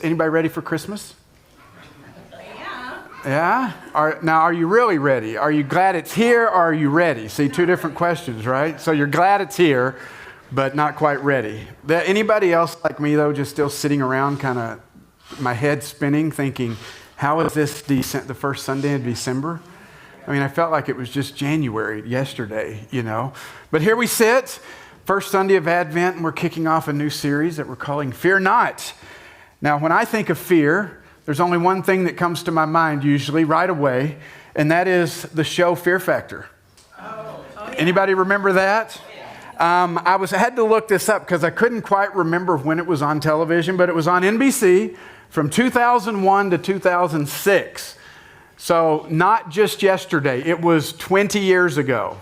Anybody ready for Christmas? Yeah? Now, are you really ready? Are you glad it's here or are you ready? See, two different questions, right? So you're glad it's here, but not quite ready. Anybody else like me, though, just still sitting around kind of my head spinning thinking, how is this the first Sunday of December? I mean, I felt like it was just January yesterday, you know. But here we sit, first Sunday of Advent, and we're kicking off a new series that we're calling Fear Not. Now, when I think of fear, there's only one thing that comes to my mind usually right away, and that is the show Fear Factor. Anybody remember that? I had to look this up because I couldn't quite remember when it was on television, but it was on NBC from 2001 to 2006. So not just yesterday, it was 20 years ago.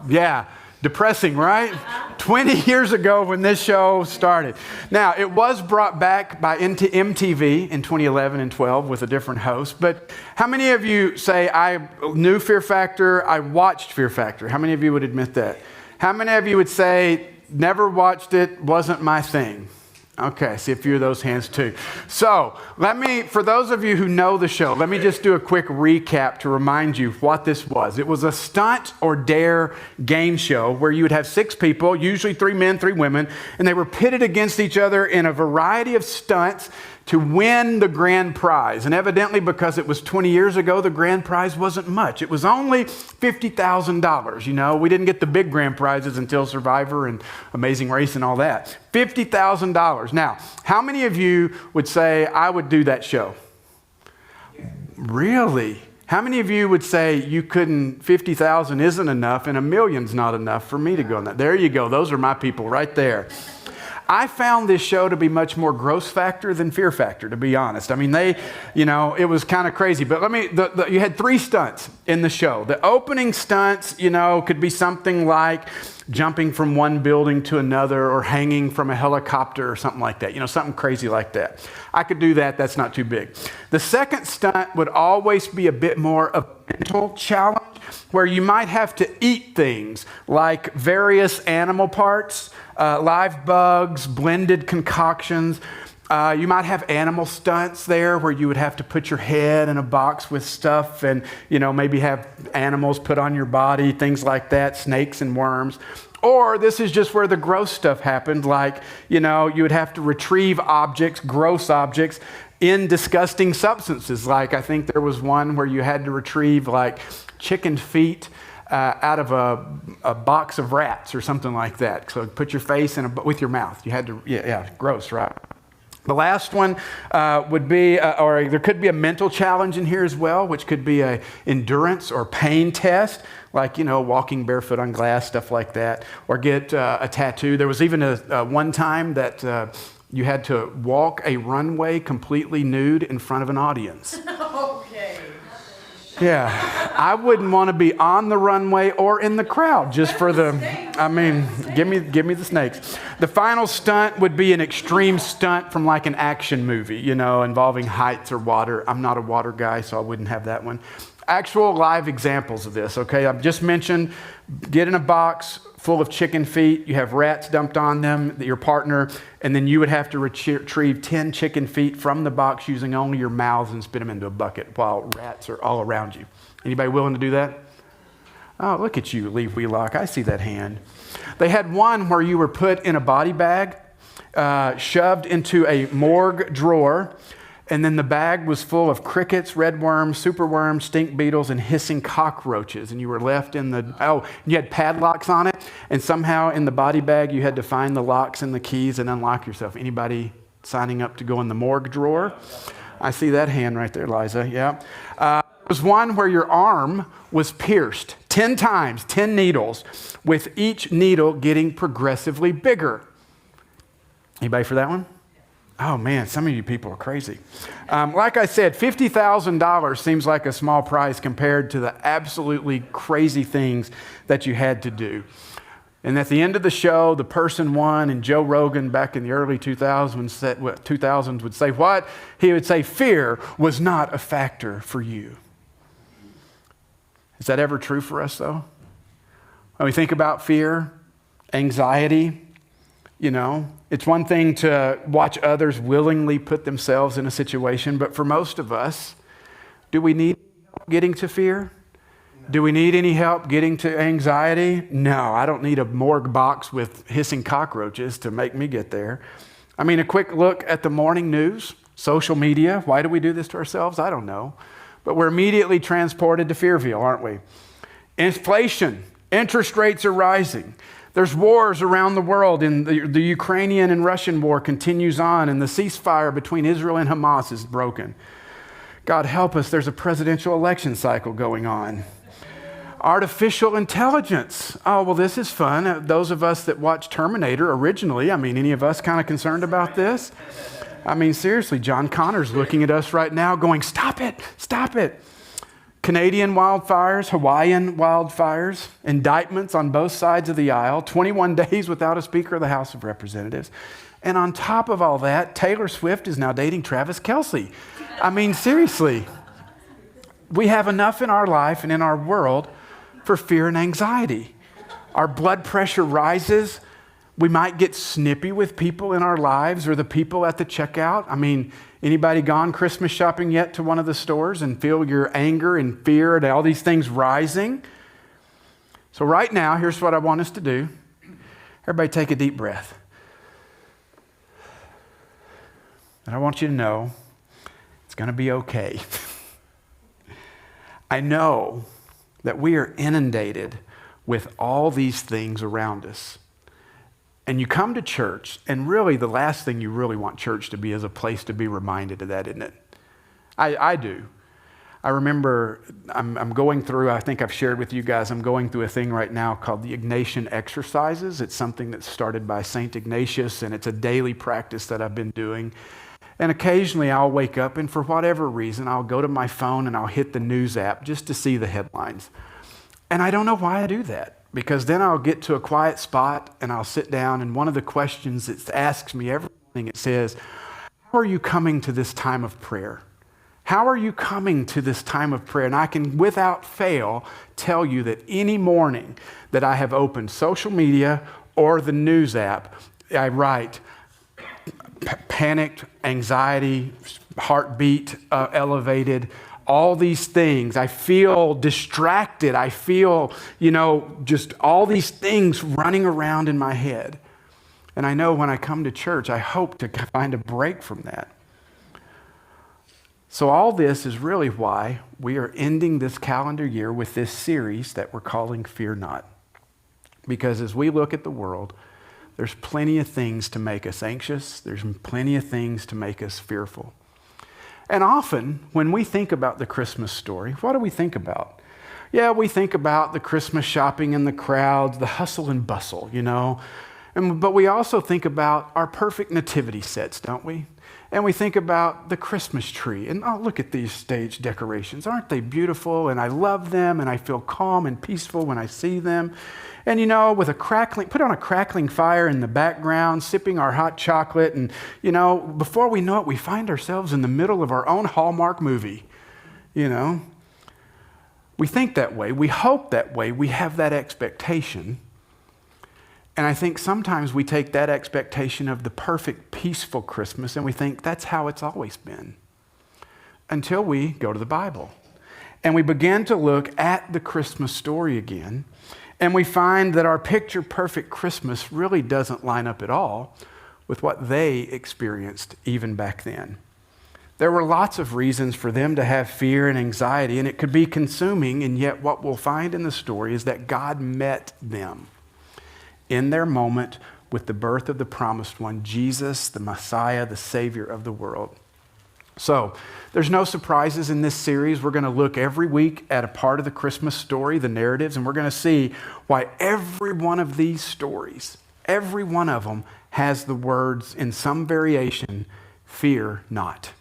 Yeah, depressing, right? 20 years ago when this show started. Now, it was brought back by MTV in 2011 and 12 with a different host. But how many of you say, I knew Fear Factor, I watched Fear Factor? How many of you would admit that? How many of you would say, never watched it, wasn't my thing? Okay, see a few of those hands too. So for those of you who know the show, let me just do a quick recap to remind you what this was. It was a stunt or dare game show where you would have 6 people, usually 3 men, 3 women, and they were pitted against each other in a variety of stunts to win the grand prize. And evidently, because it was 20 years ago, the grand prize wasn't much. It was only $50,000. You know, we didn't get the big grand prizes until Survivor and Amazing Race and all that. $50,000. Now, how many of you would say, I would do that show? Really? How many of you would say you couldn't, 50,000 isn't enough and $1 million's not enough for me to go on that? There you go. Those are my people right there. I found this show to be much more gross factor than fear factor, to be honest. I mean, it was kind of crazy. But you had 3 stunts in the show. The opening stunts, could be something like jumping from one building to another or hanging from a helicopter or something like that. Something crazy like that. I could do that. That's not too big. The second stunt would always be a bit more of a mental challenge where you might have to eat things like various animal parts, live bugs, blended concoctions. You might have animal stunts there where you would have to put your head in a box with stuff and, maybe have animals put on your body, things like that, snakes and worms. Or this is just where the gross stuff happened, like, you would have to retrieve objects, gross objects, in disgusting substances. Like, I think there was one where you had to retrieve, like, chicken feet out of a box of rats or something like that. So put your face with your mouth. You had to, gross, right? The last one would be, or there could be a mental challenge in here as well, which could be a endurance or pain test, like, walking barefoot on glass, stuff like that, or get a tattoo. There was even one time that you had to walk a runway completely nude in front of an audience. Okay. Yeah, I wouldn't want to be on the runway or in the crowd just for give me the snakes. The final stunt would be an extreme stunt from like an action movie, involving heights or water. I'm not a water guy, so I wouldn't have that one. Actual live examples of this, okay? I've just mentioned get in a box full of chicken feet. You have rats dumped on them, your partner, and then you would have to retrieve 10 chicken feet from the box using only your mouths and spit them into a bucket while rats are all around you. Anybody willing to do that? Oh, look at you, Lee Wheelock. I see that hand. They had one where you were put in a body bag, shoved into a morgue drawer, and then the bag was full of crickets, red worms, superworms, stink beetles, and hissing cockroaches. And you were left you had padlocks on it. And somehow in the body bag, you had to find the locks and the keys and unlock yourself. Anybody signing up to go in the morgue drawer? I see that hand right there, Liza. Yeah. There was one where your arm was pierced 10 times, 10 needles, with each needle getting progressively bigger. Anybody for that one? Oh man, some of you people are crazy. Like I said, $50,000 seems like a small price compared to the absolutely crazy things that you had to do. And at the end of the show, the person won, and Joe Rogan back in the early 2000s would say what? He would say, fear was not a factor for you. Is that ever true for us though? When we think about fear, anxiety, You know, it's one thing to watch others willingly put themselves in a situation, but for most of us, do we need help getting to fear? Do we need any help getting to anxiety? No, I don't need a morgue box with hissing cockroaches to make me get there. I mean, a quick look at the morning news, social media. Why do we do this to ourselves? I don't know. But we're immediately transported to Fearville, aren't we? Inflation, interest rates are rising. There's wars around the world, and the Ukrainian and Russian war continues on, and the ceasefire between Israel and Hamas is broken. God help us, there's a presidential election cycle going on. Artificial intelligence. Oh, well, this is fun. Those of us that watched Terminator originally, I mean, any of us kind of concerned about this? I mean, seriously, John Connor's looking at us right now going, stop it, stop it. Canadian wildfires, Hawaiian wildfires, indictments on both sides of the aisle, 21 days without a Speaker of the House of Representatives. And on top of all that, Taylor Swift is now dating Travis Kelce. I mean, seriously, we have enough in our life and in our world for fear and anxiety. Our blood pressure rises. We might get snippy with people in our lives or the people at the checkout. I mean, anybody gone Christmas shopping yet to one of the stores and feel your anger and fear and all these things rising? So right now, here's what I want us to do. Everybody take a deep breath. And I want you to know it's going to be okay. I know that we are inundated with all these things around us. And you come to church, and really the last thing you really want church to be is a place to be reminded of that, isn't it? I do. I remember I'm going through, I think I've shared with you guys, I'm going through a thing right now called the Ignatian exercises. It's something that's started by St. Ignatius, and it's a daily practice that I've been doing. And occasionally I'll wake up, and for whatever reason, I'll go to my phone and I'll hit the news app just to see the headlines. And I don't know why I do that. Because then I'll get to a quiet spot and I'll sit down, and one of the questions it asks me every morning, it says, how are you coming to this time of prayer? How are you coming to this time of prayer? And I can without fail tell you that any morning that I have opened social media or the news app, I write panicked, anxiety, heartbeat elevated, all these things. I feel distracted. I feel, just all these things running around in my head. And I know when I come to church, I hope to find a break from that. So all this is really why we are ending this calendar year with this series that we're calling Fear Not. Because as we look at the world, there's plenty of things to make us anxious. There's plenty of things to make us fearful. And often, when we think about the Christmas story, what do we think about? Yeah, we think about the Christmas shopping and the crowds, the hustle and bustle, But we also think about our perfect nativity sets, don't we? And we think about the Christmas tree. And oh, look at these stage decorations. Aren't they beautiful? And I love them, and I feel calm and peaceful when I see them. And with put on a crackling fire in the background, sipping our hot chocolate. And, before we know it, we find ourselves in the middle of our own Hallmark movie, We think that way. We hope that way. We have that expectation. And I think sometimes we take that expectation of the perfect, peaceful Christmas, and we think that's how it's always been. Until we go to the Bible. And we begin to look at the Christmas story again. And we find that our picture-perfect Christmas really doesn't line up at all with what they experienced even back then. There were lots of reasons for them to have fear and anxiety, and it could be consuming, and yet what we'll find in the story is that God met them in their moment with the birth of the promised one, Jesus, the Messiah, the Savior of the world. So, there's no surprises in this series. We're going to look every week at a part of the Christmas story, the narratives, and we're going to see why every one of these stories, every one of them has the words in some variation, fear not.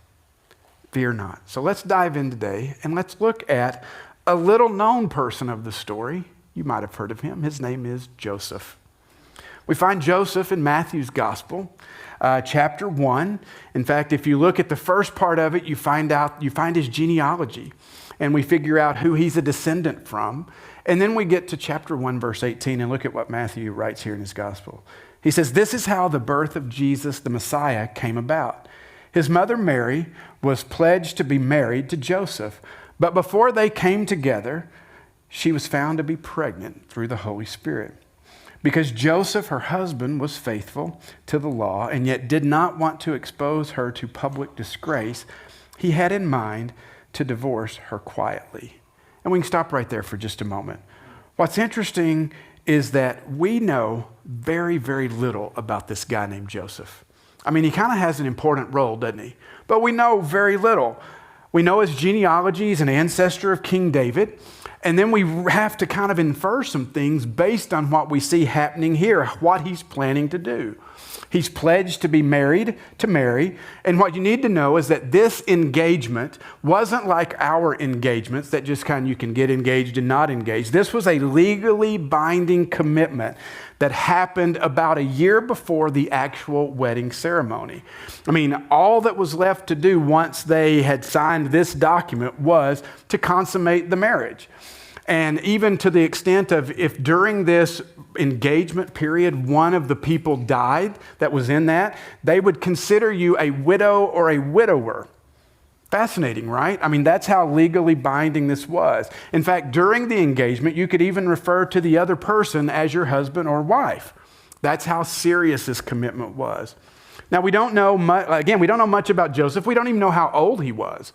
Fear not. So let's dive in today and let's look at a little known person of the story. You might have heard of him. His name is Joseph. We find Joseph in Matthew's Gospel. Chapter 1. In fact, if you look at the first part of it, you find his genealogy, and we figure out who he's a descendant from. And then we get to chapter 1, verse 18, and look at what Matthew writes here in his gospel. He says, this is how the birth of Jesus, the Messiah, came about. His mother Mary was pledged to be married to Joseph, but before they came together, she was found to be pregnant through the Holy Spirit. Because Joseph, her husband, was faithful to the law and yet did not want to expose her to public disgrace, he had in mind to divorce her quietly. And we can stop right there for just a moment. What's interesting is that we know very, very little about this guy named Joseph. I mean, he kind of has an important role, doesn't he? But we know very little. We know his genealogy is an ancestor of King David. And then we have to kind of infer some things based on what we see happening here, what he's planning to do. He's pledged to be married to Mary. And what you need to know is that this engagement wasn't like our engagements that just kind of you can get engaged and not engaged. This was a legally binding commitment that happened about a year before the actual wedding ceremony. I mean, all that was left to do once they had signed this document was to consummate the marriage. And even to the extent of if during this engagement period, one of the people died that was in that, they would consider you a widow or a widower. Fascinating, right? I mean, that's how legally binding this was. In fact, during the engagement, you could even refer to the other person as your husband or wife. That's how serious this commitment was. Now, we don't know much, again, we don't know much about Joseph. We don't even know how old he was.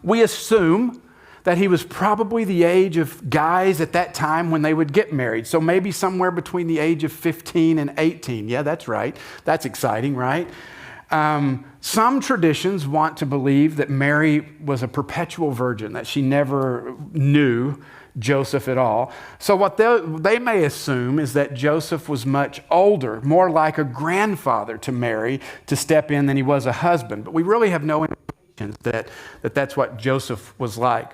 We assume that he was probably the age of guys at that time when they would get married. So maybe somewhere between the age of 15 and 18. Yeah, that's right. That's exciting, right? Some traditions want to believe that Mary was a perpetual virgin, that she never knew Joseph at all. So what they may assume is that Joseph was much older, more like a grandfather to Mary to step in than he was a husband. But we really have no indications that that's what Joseph was like.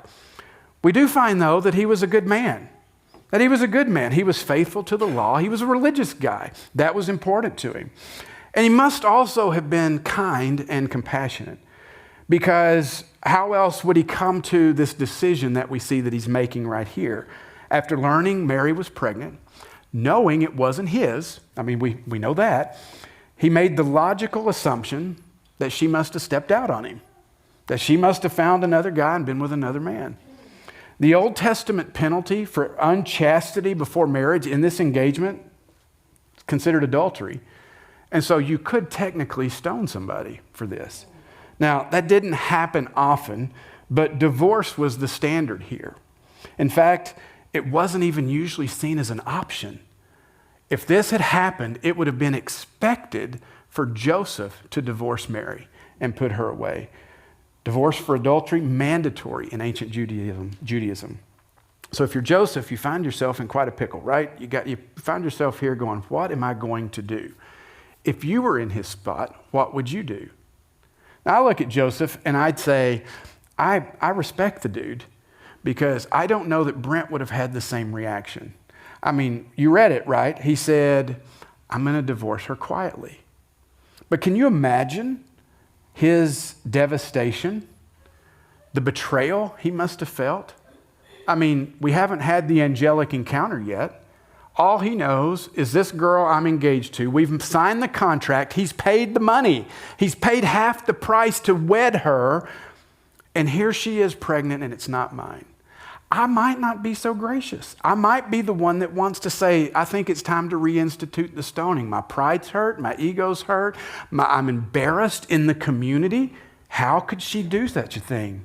We do find, though, that he was a good man. That he was a good man. He was faithful to the law. He was a religious guy. That was important to him. And he must also have been kind and compassionate, because how else would he come to this decision that we see that he's making right here? After learning Mary was pregnant, knowing it wasn't his, I mean, we know that, he made the logical assumption that she must have stepped out on him, that she must have found another guy and been with another man. The Old Testament penalty for unchastity before marriage in this engagement is considered adultery. And so you could technically stone somebody for this. Now, that didn't happen often, but divorce was the standard here. In fact, it wasn't even usually seen as an option. If this had happened, it would have been expected for Joseph to divorce Mary and put her away. Divorce for adultery, mandatory in ancient Judaism. So if you're Joseph, you find yourself in quite a pickle, right? You find yourself here going, what am I going to do? If you were in his spot, what would you do? Now, I look at Joseph and I'd say, I respect the dude, because I don't know that Brent would have had the same reaction. I mean, you read it, right? He said, I'm going to divorce her quietly. But can you imagine his devastation, the betrayal he must have felt? I mean, we haven't had the angelic encounter yet. All he knows is this girl I'm engaged to. We've signed the contract. He's paid the money. He's paid half the price to wed her. And here she is pregnant and it's not mine. I might not be so gracious. I might be the one that wants to say, I think it's time to reinstitute the stoning. My pride's hurt. My ego's hurt. I'm embarrassed in the community. How could she do such a thing?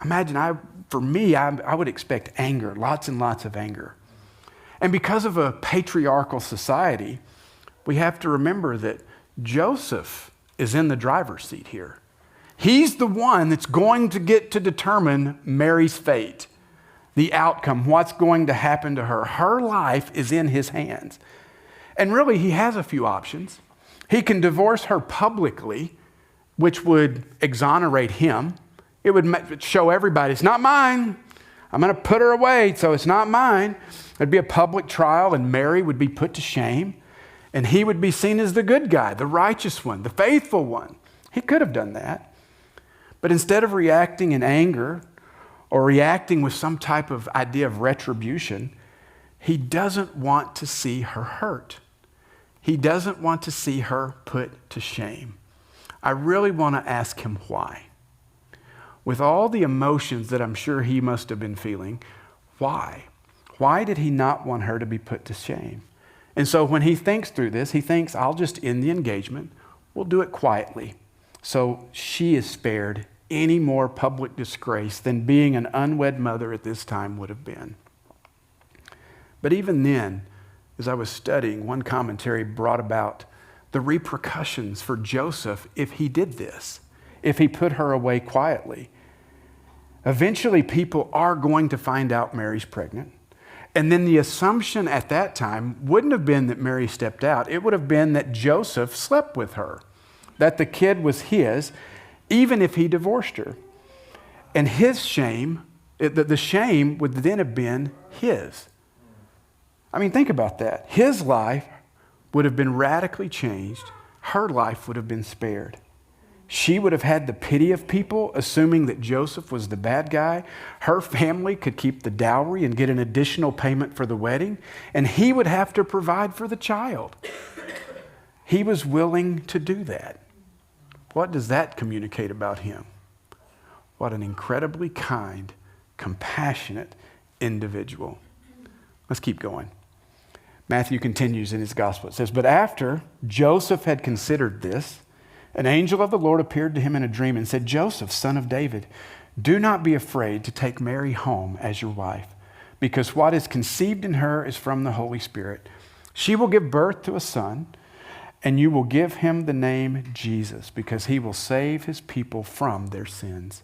Imagine, I would expect anger, lots and lots of anger. And because of a patriarchal society, we have to remember that Joseph is in the driver's seat here. He's the one that's going to get to determine Mary's fate, the outcome, what's going to happen to her. Her life is in his hands. And really, he has a few options. He can divorce her publicly, which would exonerate him. It would show everybody, it's not mine. I'm going to put her away, so it's not mine. It'd be a public trial, and Mary would be put to shame. And he would be seen as the good guy, the righteous one, the faithful one. He could have done that. But instead of reacting in anger or reacting with some type of idea of retribution, he doesn't want to see her hurt. He doesn't want to see her put to shame. I really want to ask him why. With all the emotions that I'm sure he must have been feeling, why? Why did he not want her to be put to shame? And so when he thinks through this, he thinks, I'll just end the engagement. We'll do it quietly. So she is spared any more public disgrace than being an unwed mother at this time would have been. But even then, as I was studying, one commentary brought about the repercussions for Joseph if he did this, if he put her away quietly. Eventually, people are going to find out Mary's pregnant. And then the assumption at that time wouldn't have been that Mary stepped out. It would have been that Joseph slept with her, that the kid was his, even if he divorced her. And his shame, the shame would then have been his. I mean, think about that. His life would have been radically changed. Her life would have been spared. She would have had the pity of people, assuming that Joseph was the bad guy. Her family could keep the dowry and get an additional payment for the wedding, and he would have to provide for the child. He was willing to do that. What does that communicate about him? What an incredibly kind, compassionate individual. Let's keep going. Matthew continues in his gospel. It says, but after Joseph had considered this, an angel of the Lord appeared to him in a dream and said, Joseph, son of David, do not be afraid to take Mary home as your wife, because what is conceived in her is from the Holy Spirit. She will give birth to a son, and you will give him the name Jesus, because he will save his people from their sins.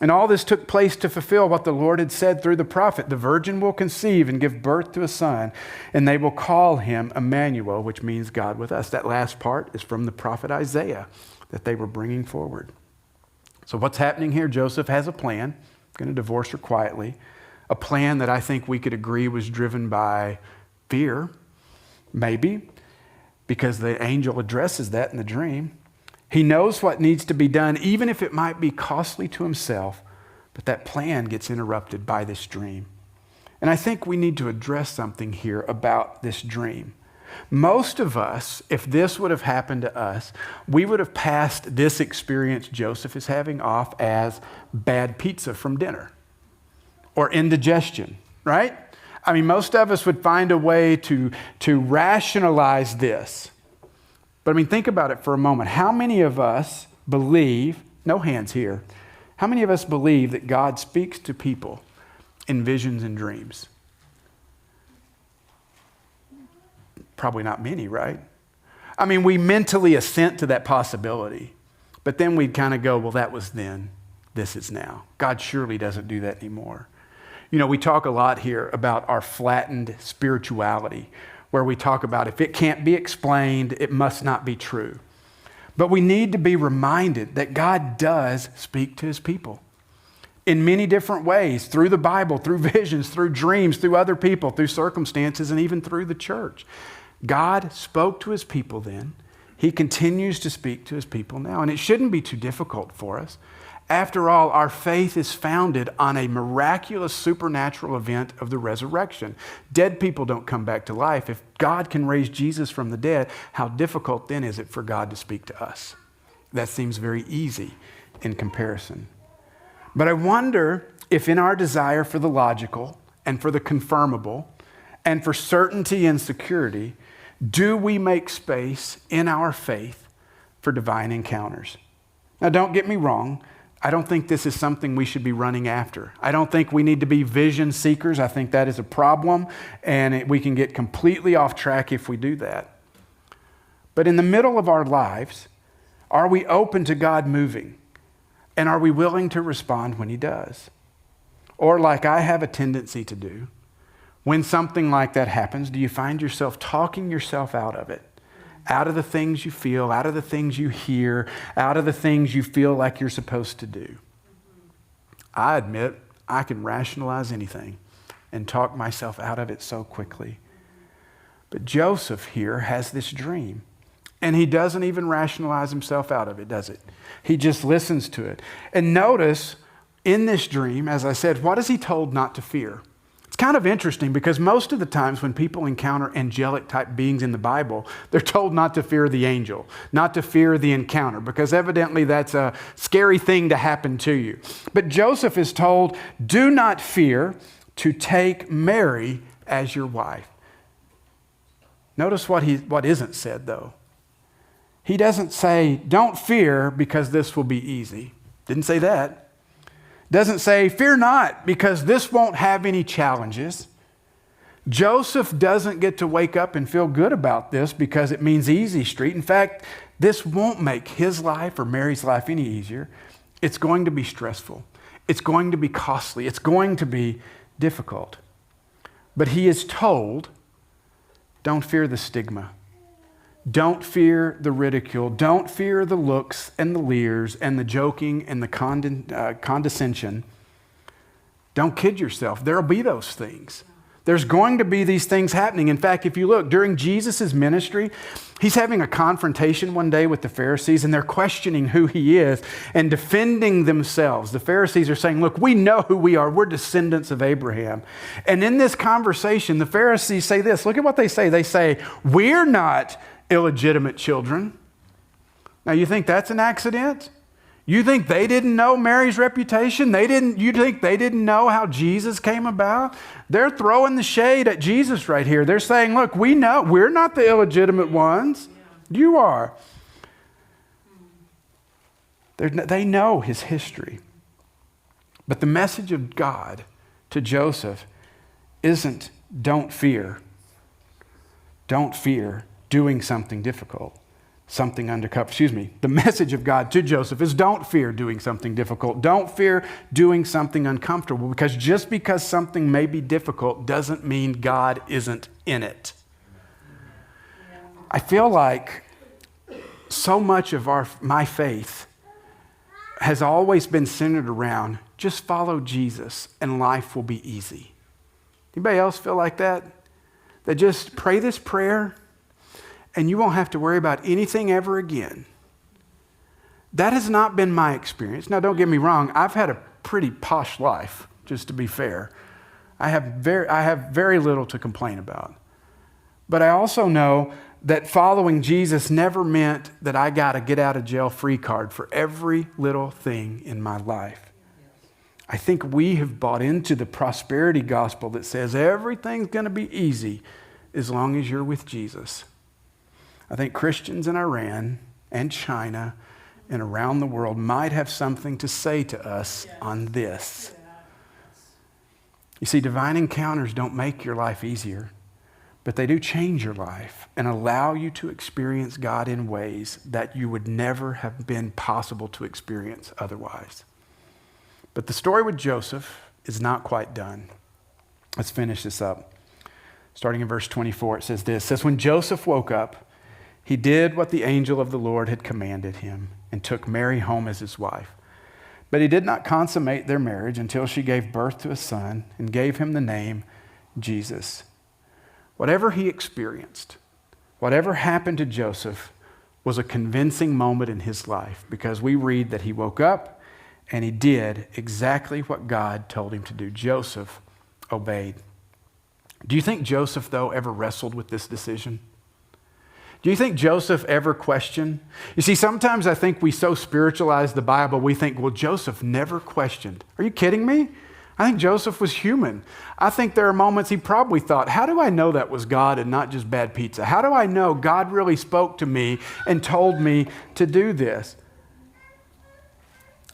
And all this took place to fulfill what the Lord had said through the prophet. The virgin will conceive and give birth to a son, and they will call him Emmanuel, which means God with us. That last part is from the prophet Isaiah that they were bringing forward. So what's happening here? Joseph has a plan, going to divorce her quietly, a plan that I think we could agree was driven by fear, maybe, because the angel addresses that in the dream. He knows what needs to be done, even if it might be costly to himself, but that plan gets interrupted by this dream. And I think we need to address something here about this dream. Most of us, if this would have happened to us, we would have passed this experience Joseph is having off as bad pizza from dinner or indigestion, right? I mean, most of us would find a way to rationalize this. But I mean, think about it for a moment. How many of us believe, no hands here, how many of us believe that God speaks to people in visions and dreams? Probably not many, right? I mean, we mentally assent to that possibility, but then we'd kind of go, well, that was then, this is now. God surely doesn't do that anymore. You know, we talk a lot here about our flattened spirituality, where we talk about if it can't be explained, it must not be true. But we need to be reminded that God does speak to his people in many different ways, through the Bible, through visions, through dreams, through other people, through circumstances, and even through the church. God spoke to his people then. He continues to speak to his people now, and it shouldn't be too difficult for us. After all, our faith is founded on a miraculous supernatural event of the resurrection. Dead people don't come back to life. If God can raise Jesus from the dead, how difficult then is it for God to speak to us? That seems very easy in comparison. But I wonder if in our desire for the logical and for the confirmable and for certainty and security, do we make space in our faith for divine encounters? Now, don't get me wrong. I don't think this is something we should be running after. I don't think we need to be vision seekers. I think that is a problem, and we can get completely off track if we do that. But in the middle of our lives, are we open to God moving? And are we willing to respond when he does? Or like I have a tendency to do, when something like that happens, do you find yourself talking yourself out of it? Out of the things you feel, out of the things you hear, out of the things you feel like you're supposed to do. I admit I can rationalize anything and talk myself out of it so quickly. But Joseph here has this dream, and he doesn't even rationalize himself out of it, does it? He just listens to it. And notice in this dream, as I said, what is he told not to fear? It's kind of interesting because most of the times when people encounter angelic type beings in the Bible, they're told not to fear the angel, not to fear the encounter, because evidently that's a scary thing to happen to you. But Joseph is told, do not fear to take Mary as your wife. Notice what isn't said though. He doesn't say, don't fear because this will be easy. Didn't say that. Doesn't say, fear not, because this won't have any challenges. Joseph doesn't get to wake up and feel good about this because it means easy street. In fact, this won't make his life or Mary's life any easier. It's going to be stressful. It's going to be costly. It's going to be difficult. But he is told, don't fear the stigma. Don't fear the ridicule. Don't fear the looks and the leers and the joking and the condescension. Don't kid yourself. There'll be those things. There's going to be these things happening. In fact, if you look, during Jesus' ministry, he's having a confrontation one day with the Pharisees, and they're questioning who he is and defending themselves. The Pharisees are saying, look, we know who we are. We're descendants of Abraham. And in this conversation, the Pharisees say this. Look at what they say. They say, we're not illegitimate children. Now, you think that's an accident? You think they didn't know Mary's reputation? You think they didn't know how Jesus came about? They're throwing the shade at Jesus right here. They're saying, look, we know we're not the illegitimate ones. You are. They know his history. But the message of God to Joseph isn't don't fear. Don't fear doing something difficult, something undercover. The message of God to Joseph is don't fear doing something difficult. Don't fear doing something uncomfortable, because just because something may be difficult doesn't mean God isn't in it. I feel like so much of my faith has always been centered around just follow Jesus and life will be easy. Anybody else feel like that? That just pray this prayer and you won't have to worry about anything ever again. That has not been my experience. Now, don't get me wrong. I've had a pretty posh life, just to be fair. I have very little to complain about. But I also know that following Jesus never meant that I got a get out of jail free card for every little thing in my life. I think we have bought into the prosperity gospel that says everything's going to be easy as long as you're with Jesus. I think Christians in Iran and China and around the world might have something to say to us on this. You see, divine encounters don't make your life easier, but they do change your life and allow you to experience God in ways that you would never have been possible to experience otherwise. But the story with Joseph is not quite done. Let's finish this up. Starting in verse 24, it says this. It says, when Joseph woke up, he did what the angel of the Lord had commanded him and took Mary home as his wife. But he did not consummate their marriage until she gave birth to a son and gave him the name Jesus. Whatever he experienced, whatever happened to Joseph was a convincing moment in his life, because we read that he woke up and he did exactly what God told him to do. Joseph obeyed. Do you think Joseph, though, ever wrestled with this decision? Do you think Joseph ever questioned? You see, sometimes I think we so spiritualize the Bible, we think, well, Joseph never questioned. Are you kidding me? I think Joseph was human. I think there are moments he probably thought, how do I know that was God and not just bad pizza? How do I know God really spoke to me and told me to do this?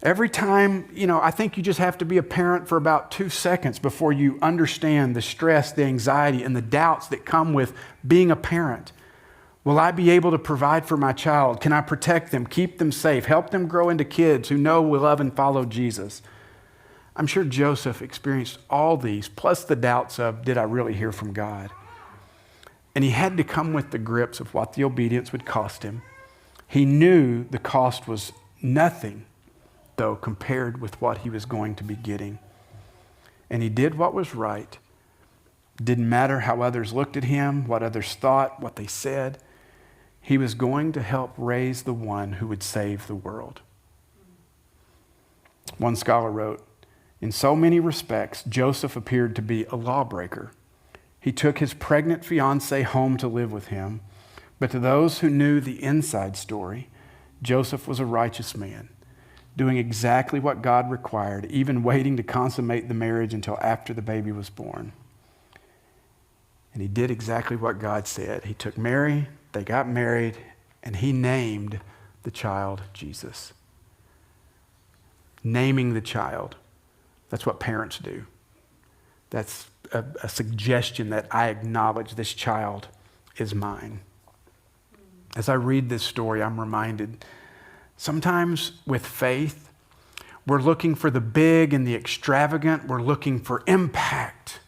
Every time, I think you just have to be a parent for about 2 seconds before you understand the stress, the anxiety, and the doubts that come with being a parent. Will I be able to provide for my child? Can I protect them, keep them safe, help them grow into kids who know, will love, and follow Jesus? I'm sure Joseph experienced all these, plus the doubts of, did I really hear from God? And he had to come with the grips of what the obedience would cost him. He knew the cost was nothing, though, compared with what he was going to be getting. And he did what was right. Didn't matter how others looked at him, what others thought, what they said. He was going to help raise the one who would save the world. One scholar wrote, In so many respects, Joseph appeared to be a lawbreaker. He took his pregnant fiancée home to live with him, but to those who knew the inside story, Joseph was a righteous man, doing exactly what God required, even waiting to consummate the marriage until after the baby was born. And he did exactly what God said. He took Mary, they got married, and he named the child Jesus. Naming the child. That's what parents do. That's a suggestion that I acknowledge this child is mine. As I read this story, I'm reminded sometimes with faith, we're looking for the big and the extravagant. We're looking for impact.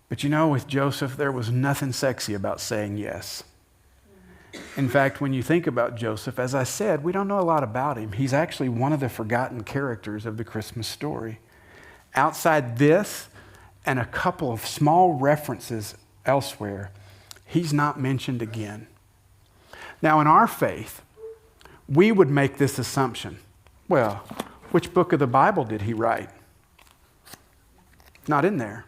But you know, with Joseph, there was nothing sexy about saying yes. In fact, when you think about Joseph, as I said, we don't know a lot about him. He's actually one of the forgotten characters of the Christmas story. Outside this and a couple of small references elsewhere, he's not mentioned again. Now, in our faith, we would make this assumption. Well, which book of the Bible did he write? Not in there.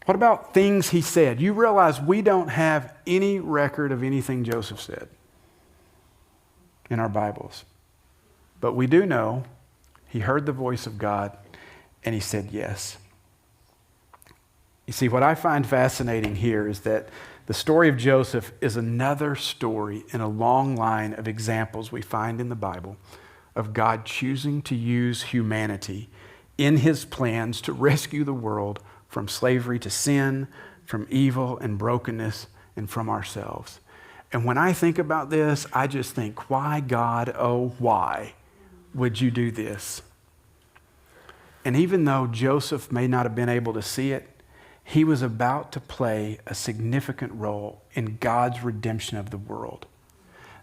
What about things he said? You realize we don't have any record of anything Joseph said in our Bibles. But we do know he heard the voice of God and he said yes. You see, what I find fascinating here is that the story of Joseph is another story in a long line of examples we find in the Bible of God choosing to use humanity in his plans to rescue the world from slavery to sin, from evil and brokenness, and from ourselves. And when I think about this, I just think, why, God, oh, why would you do this? And even though Joseph may not have been able to see it, he was about to play a significant role in God's redemption of the world.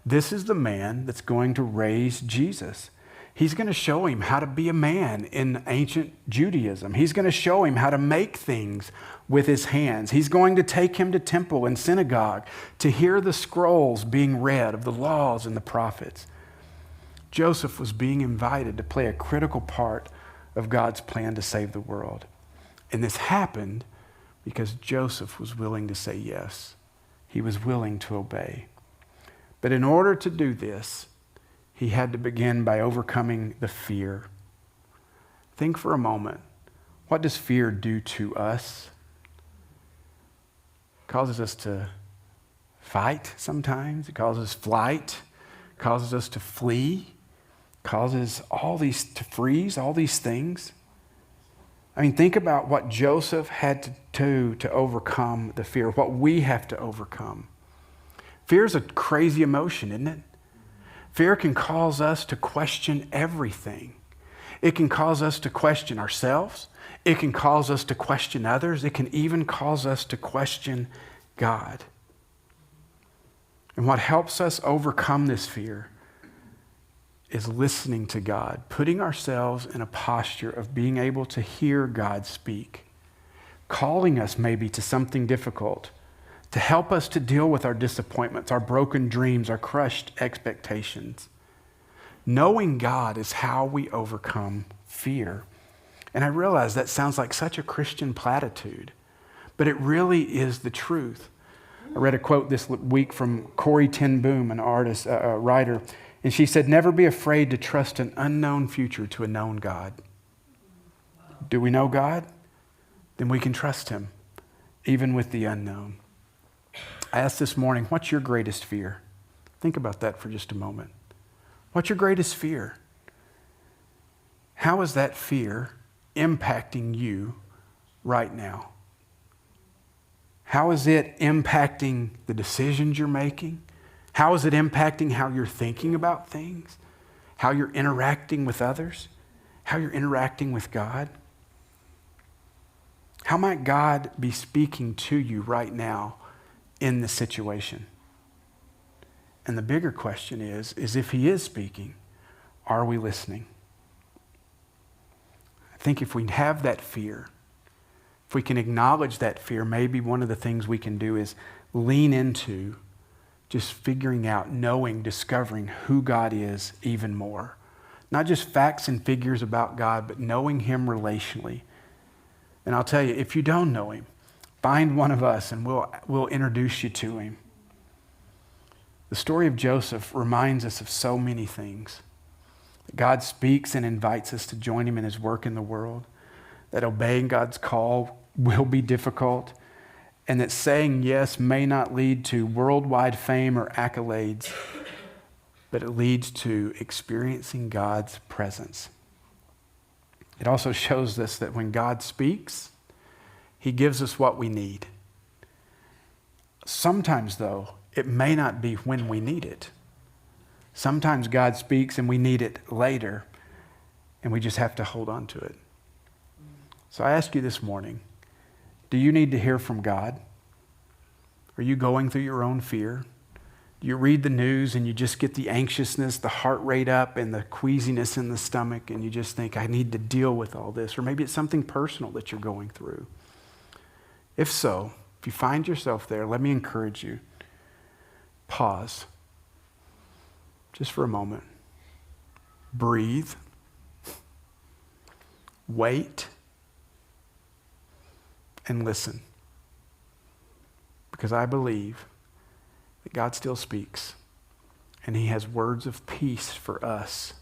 This is the man that's going to raise Jesus. He's going to show him how to be a man in ancient Judaism. He's going to show him how to make things with his hands. He's going to take him to temple and synagogue to hear the scrolls being read of the laws and the prophets. Joseph was being invited to play a critical part of God's plan to save the world. And this happened because Joseph was willing to say yes. He was willing to obey. But in order to do this, he had to begin by overcoming the fear. Think for a moment. What does fear do to us? It causes us to fight sometimes. It causes flight. It causes us to flee. It causes to freeze, all these things. I mean, think about what Joseph had to do to overcome the fear, what we have to overcome. Fear is a crazy emotion, isn't it? Fear can cause us to question everything. It can cause us to question ourselves. It can cause us to question others. It can even cause us to question God. And what helps us overcome this fear is listening to God, putting ourselves in a posture of being able to hear God speak, calling us maybe to something difficult, to help us to deal with our disappointments, our broken dreams, our crushed expectations. Knowing God is how we overcome fear. And I realize that sounds like such a Christian platitude, but it really is the truth. I read a quote this week from Corrie ten Boom, an artist, a writer, and she said, "Never be afraid to trust an unknown future to a known God." Do we know God? Then we can trust him, even with the unknown. I asked this morning, what's your greatest fear? Think about that for just a moment. What's your greatest fear? How is that fear impacting you right now? How is it impacting the decisions you're making? How is it impacting how you're thinking about things? How you're interacting with others? How you're interacting with God? How might God be speaking to you right now in this situation? And the bigger question is if he is speaking, are we listening? I think if we have that fear, if we can acknowledge that fear, maybe one of the things we can do is lean into just figuring out, knowing, discovering who God is even more. Not just facts and figures about God, but knowing him relationally. And I'll tell you, if you don't know him, find one of us and we'll introduce you to him. The story of Joseph reminds us of so many things. God speaks and invites us to join him in his work in the world, that obeying God's call will be difficult, and that saying yes may not lead to worldwide fame or accolades, but it leads to experiencing God's presence. It also shows us that when God speaks, he gives us what we need. Sometimes, though, it may not be when we need it. Sometimes God speaks and we need it later, and we just have to hold on to it. So I ask you this morning, do you need to hear from God? Are you going through your own fear? Do you read the news and you just get the anxiousness, the heart rate up, and the queasiness in the stomach, and you just think, I need to deal with all this? Or maybe it's something personal that you're going through. If so, if you find yourself there, let me encourage you. Pause. Just for a moment. Breathe. Wait. And listen. Because I believe that God still speaks. And he has words of peace for us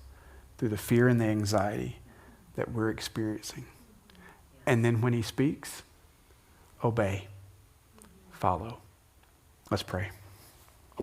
through the fear and the anxiety that we're experiencing. And then when he speaks, obey. Follow. Let's pray.